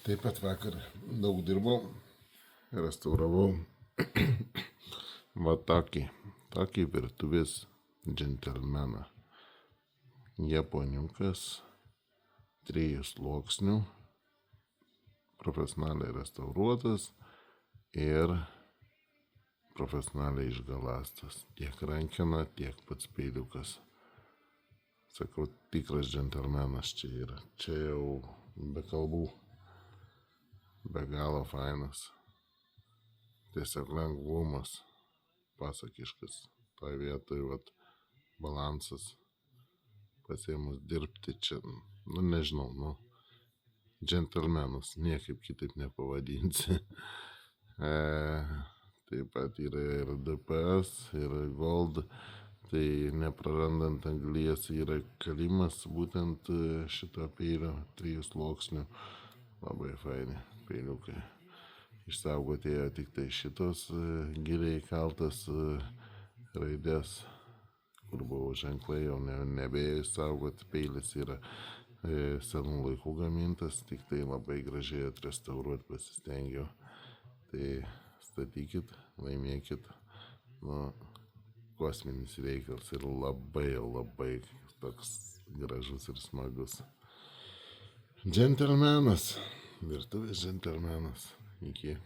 Taip pat vakar daug dirbau, restauravau va tokį virtuvės džentelmeną. Japoniukas, 3 sluoksnių, profesionaliai restauruotas ir profesionaliai išgalastas. Tiek rankena, tiek pats peiliukas. Sakau, tikras džentelmenas čia yra. Čia jau be kalbų. Be galo fainas. Tiesiog lengvumas. Pasakiškas. Toje vietoje vat, balansas. Pasėmus dirbti čia. Nežinau. Džentelmenas. Niekaip kitaip nepavadinsi. Taip pat yra ir DPS, ir Gold. Tai neprarandant anglies yra kalimas būtent šito peilio 3 sluoksnių. Labai faini peiliukai. Išsaugoti tik tai šitos giliai kaltas raidės, kur buvo ženklai, jau nebėjo išsaugoti. Peilis yra senų laikų gamintas, tik tai labai gražiai atrestauruoti pasistengiau. Tai statykit, laimėkit. Kosminis reikalas ir labai toks gražus ir smagus. Džentelmenas, virtuvės džentelmenas. Iki.